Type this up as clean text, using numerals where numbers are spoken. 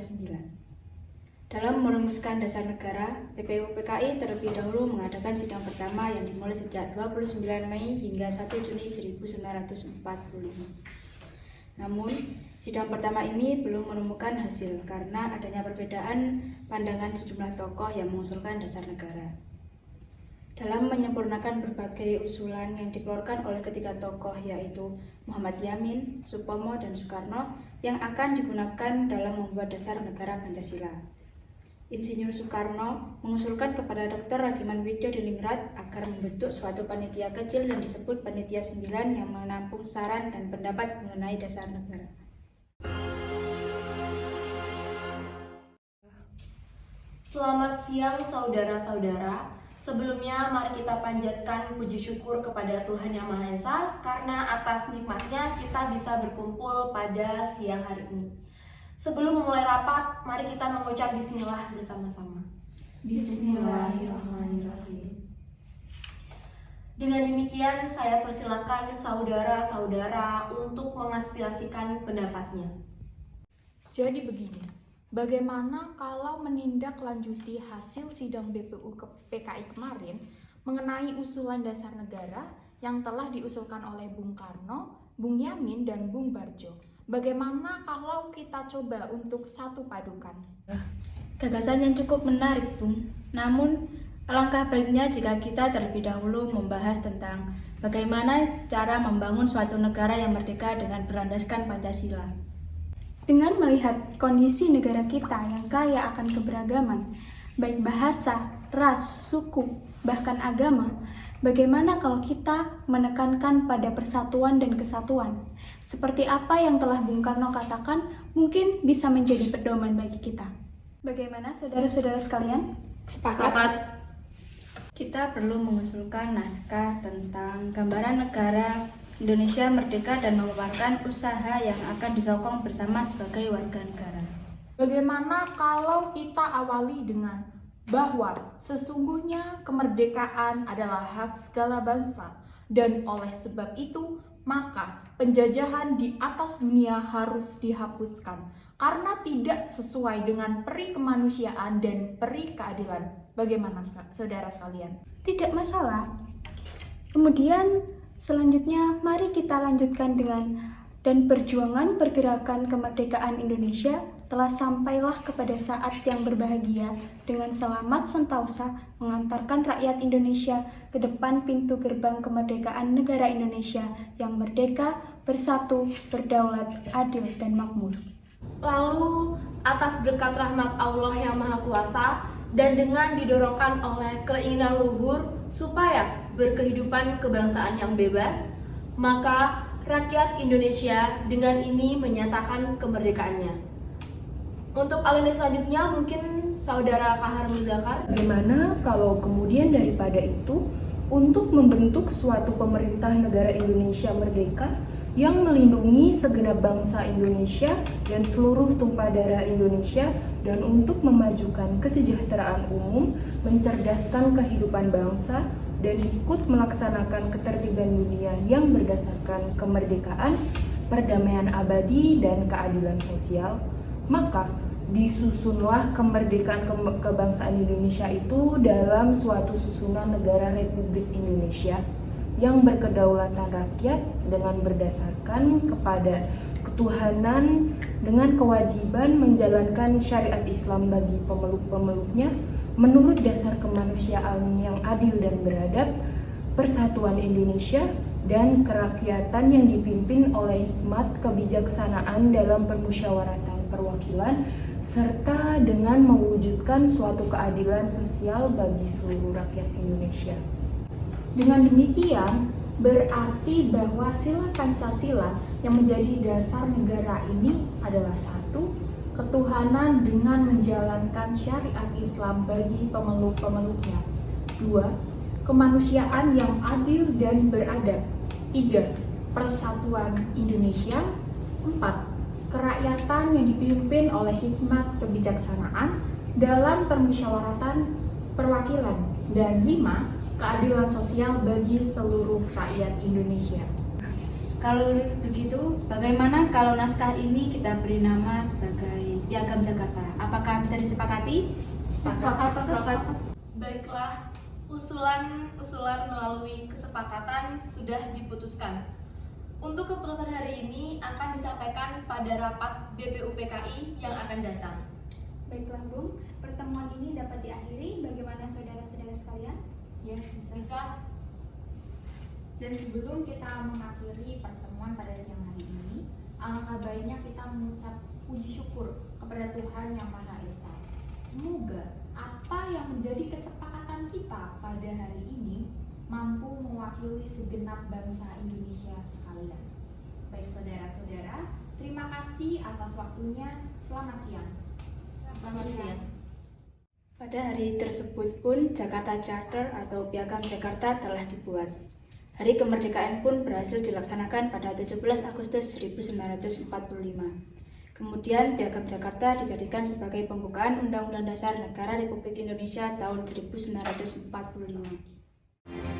9. Dalam merumuskan dasar negara, PPU PKI terlebih dahulu mengadakan sidang pertama yang dimulai sejak 29 Mei hingga 1 Juni 1945. Namun, sidang pertama ini belum menemukan hasil karena adanya perbedaan pandangan sejumlah tokoh yang mengusulkan dasar negara. Dalam menyempurnakan berbagai usulan yang dikeluarkan oleh ketiga tokoh yaitu Muhammad Yamin, Supomo, dan Soekarno yang akan digunakan dalam membuat dasar negara Pancasila. Insinyur Soekarno mengusulkan kepada Dr. Rajiman Widodiningrat agar membentuk suatu panitia kecil yang disebut Panitia 9 yang menampung saran dan pendapat mengenai dasar negara. Selamat siang saudara-saudara. Sebelumnya mari kita panjatkan puji syukur kepada Tuhan Yang Maha Esa karena atas nikmatnya kita bisa berkumpul pada siang hari ini. Sebelum memulai rapat, mari kita mengucap bismillah bersama-sama. Bismillahirrahmanirrahim. Dengan demikian, saya persilakan saudara-saudara untuk mengaspirasikan pendapatnya. Jadi begini, bagaimana kalau menindaklanjuti hasil sidang BPU PKI kemarin mengenai usulan dasar negara yang telah diusulkan oleh Bung Karno, Bung Yamin, dan Bung Bardjo? Bagaimana kalau kita coba untuk satu padukan? Gagasan yang cukup menarik, Bung. Namun, alangkah baiknya jika kita terlebih dahulu membahas tentang bagaimana cara membangun suatu negara yang merdeka dengan berlandaskan Pancasila. Dengan melihat kondisi negara kita yang kaya akan keberagaman, baik bahasa, ras, suku, bahkan agama, bagaimana kalau kita menekankan pada persatuan dan kesatuan? Seperti apa yang telah Bung Karno katakan, mungkin bisa menjadi pedoman bagi kita. Bagaimana saudara-saudara sekalian? Sepakat. Kita perlu mengusulkan naskah tentang gambaran negara Indonesia merdeka dan memaparkan usaha yang akan disokong bersama sebagai warga negara. Bagaimana kalau kita awali dengan bahwa sesungguhnya kemerdekaan adalah hak segala bangsa dan oleh sebab itu maka penjajahan di atas dunia harus dihapuskan karena tidak sesuai dengan peri kemanusiaan dan peri keadilan. Bagaimana saudara sekalian? Tidak masalah. Kemudian selanjutnya mari kita lanjutkan dengan dan perjuangan pergerakan kemerdekaan Indonesia telah sampailah kepada saat yang berbahagia dengan selamat sentosa mengantarkan rakyat Indonesia ke depan pintu gerbang kemerdekaan negara Indonesia yang merdeka, bersatu, berdaulat, adil, dan makmur. Lalu, atas berkat rahmat Allah yang Maha Kuasa dan dengan didorongkan oleh keinginan luhur supaya berkehidupan kebangsaan yang bebas, maka rakyat Indonesia dengan ini menyatakan kemerdekaannya. Untuk alinea selanjutnya mungkin saudara Kahar Muzakar. Bagaimana kalau kemudian daripada itu untuk membentuk suatu pemerintah negara Indonesia merdeka yang melindungi segenap bangsa Indonesia dan seluruh tumpah darah Indonesia dan untuk memajukan kesejahteraan umum, mencerdaskan kehidupan bangsa dan ikut melaksanakan ketertiban dunia yang berdasarkan kemerdekaan, perdamaian abadi dan keadilan sosial, maka disusunlah kemerdekaan kebangsaan Indonesia itu dalam suatu susunan negara Republik Indonesia yang berkedaulatan rakyat dengan berdasarkan kepada ketuhanan dengan kewajiban menjalankan syariat Islam bagi pemeluk-pemeluknya menurut dasar kemanusiaan yang adil dan beradab, persatuan Indonesia, dan kerakyatan yang dipimpin oleh hikmat kebijaksanaan dalam permusyawaratan perwakilan serta dengan mewujudkan suatu keadilan sosial bagi seluruh rakyat Indonesia. Dengan demikian, berarti bahwa sila Pancasila yang menjadi dasar negara ini adalah satu, ketuhanan dengan menjalankan syariat Islam bagi pemeluk-pemeluknya. 2. Kemanusiaan yang adil dan beradab. 3. Persatuan Indonesia. 4. Kerakyatan yang dipimpin oleh hikmat kebijaksanaan dalam permusyawaratan perwakilan. Dan 5. Keadilan sosial bagi seluruh rakyat Indonesia. Kalau begitu, bagaimana kalau naskah ini kita beri nama sebagai Piagam Jakarta? Apakah bisa disepakati? Sepakat. Baiklah, usulan melalui kesepakatan sudah diputuskan. Untuk keputusan hari ini akan disampaikan pada rapat BPUPKI yang akan datang. Baiklah Bung, pertemuan ini dapat diakhiri. Bagaimana saudara-saudara sekalian? Ya, Bisa? Dan sebelum kita mengakhiri pertemuan pada siang hari ini, alangkah baiknya kita mengucap puji syukur kepada Tuhan Yang Maha Esa. Semoga apa yang menjadi kesepakatan kita pada hari ini mampu mewakili segenap bangsa Indonesia sekalian. Baik saudara-saudara, terima kasih atas waktunya. Selamat siang. Selamat siang. Pada hari tersebut pun Jakarta Charter atau Piagam Jakarta telah dibuat. Hari kemerdekaan pun berhasil dilaksanakan pada 17 Agustus 1945. Kemudian Piagam Jakarta dijadikan sebagai pembukaan Undang-Undang Dasar Negara Republik Indonesia tahun 1945.